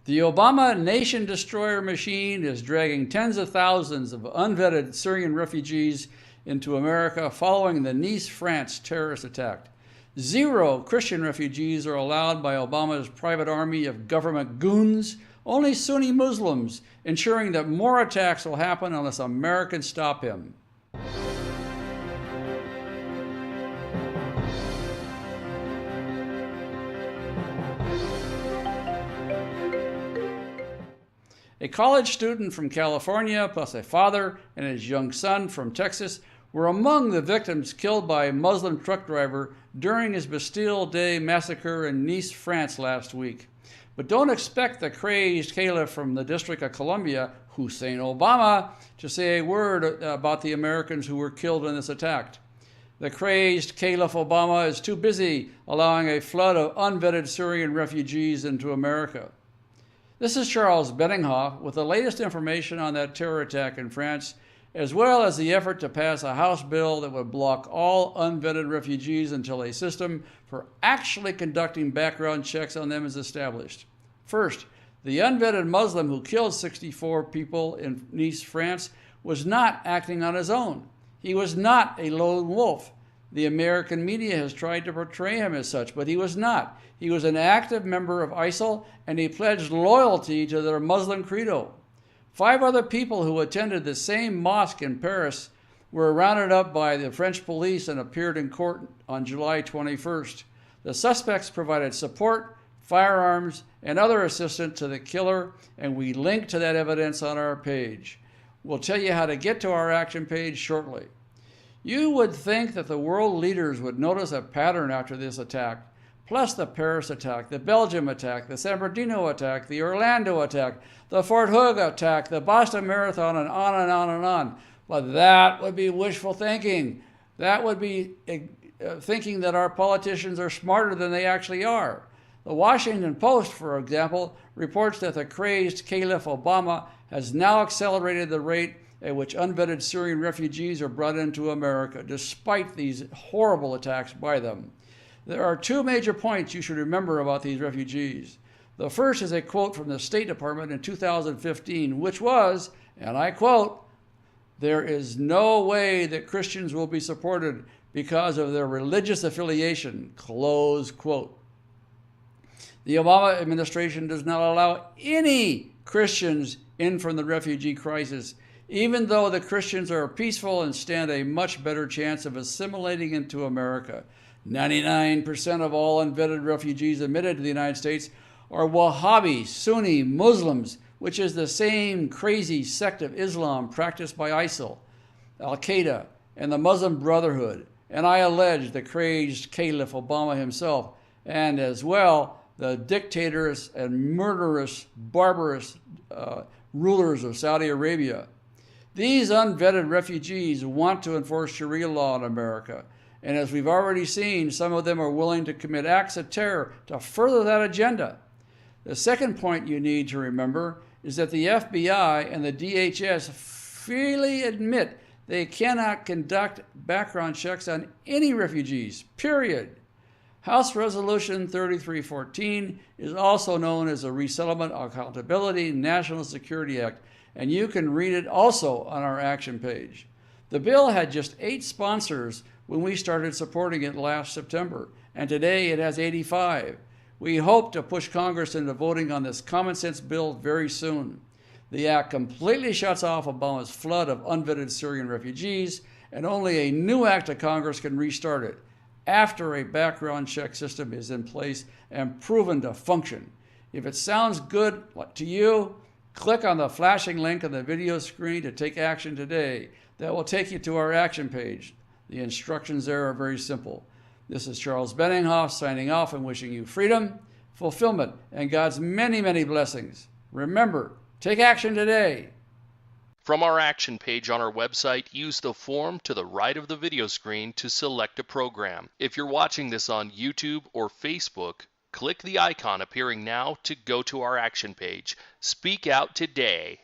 The Obama nation destroyer machine is dragging tens of thousands of unvetted Syrian refugees into America following the Nice, France terrorist attack. 0 Christian refugees are allowed by Obama's private army of government goons, only Sunni Muslims, ensuring that more attacks will happen unless Americans stop him. A college student from California, plus a father and his young son from Texas, were among the victims killed by a Muslim truck driver during his Bastille Day massacre in Nice, France last week. But don't expect the crazed caliph from the District of Columbia, Hussein Obama, to say a word about the Americans who were killed in this attack. The crazed Caliph Obama is too busy allowing a flood of unvetted Syrian refugees into America. This is Charles Benninghoff with the latest information on that terror attack in France, as well as the effort to pass a House bill that would block all unvetted refugees until a system for actually conducting background checks on them is established. First, the unvetted Muslim who killed 64 people in Nice, France, was not acting on his own. He was not a lone wolf. The American media has tried to portray him as such, but he was not. He was an active member of ISIL, and he pledged loyalty to their Muslim credo. 5 other people who attended the same mosque in Paris were rounded up by the French police and appeared in court on July 21st. The suspects provided support, firearms, and other assistance to the killer, and we link to that evidence on our page. We'll tell you how to get to our action page shortly. You would think that the world leaders would notice a pattern after this attack, plus the Paris attack, the Belgium attack, the San Bernardino attack, the Orlando attack, the Fort Hood attack, the Boston Marathon, and on and on and on. But that would be wishful thinking. That would be thinking that our politicians are smarter than they actually are. The Washington Post, for example, reports that the crazed Caliph Obama has now accelerated the rate at which unvetted Syrian refugees are brought into America, despite these horrible attacks by them. There are 2 major points you should remember about these refugees. The first is a quote from the State Department in 2015, which was, and I quote, "There is no way that Christians will be supported because of their religious affiliation," close quote. The Obama administration does not allow any Christians in from the refugee crisis, even though the Christians are peaceful and stand a much better chance of assimilating into America. 99% of all unvetted refugees admitted to the United States are Wahhabi, Sunni Muslims, which is the same crazy sect of Islam practiced by ISIL, Al-Qaeda, and the Muslim Brotherhood, and I allege the crazed Caliph Obama himself, and as well the dictators and murderous, barbarous rulers of Saudi Arabia. These unvetted refugees want to enforce Sharia law in America, and as we've already seen, some of them are willing to commit acts of terror to further that agenda. The second point you need to remember is that the FBI and the DHS freely admit they cannot conduct background checks on any refugees, period. House Resolution 3314 is also known as the Resettlement Accountability National Security Act, and you can read it also on our action page. The bill had just 8 sponsors when we started supporting it last September, and today it has 85. We hope to push Congress into voting on this common sense bill very soon. The act completely shuts off Obama's flood of unvetted Syrian refugees, and only a new act of Congress can restart it after a background check system is in place and proven to function. If it sounds good to you, click on the flashing link on the video screen to take action today. That will take you to our action page. The instructions there are very simple. This is Charles Benninghoff signing off and wishing you freedom, fulfillment, and God's many, many blessings. Remember, take action today. From our action page on our website, use the form to the right of the video screen to select a program. If you're watching this on YouTube or Facebook, click the icon appearing now to go to our action page. Speak out today.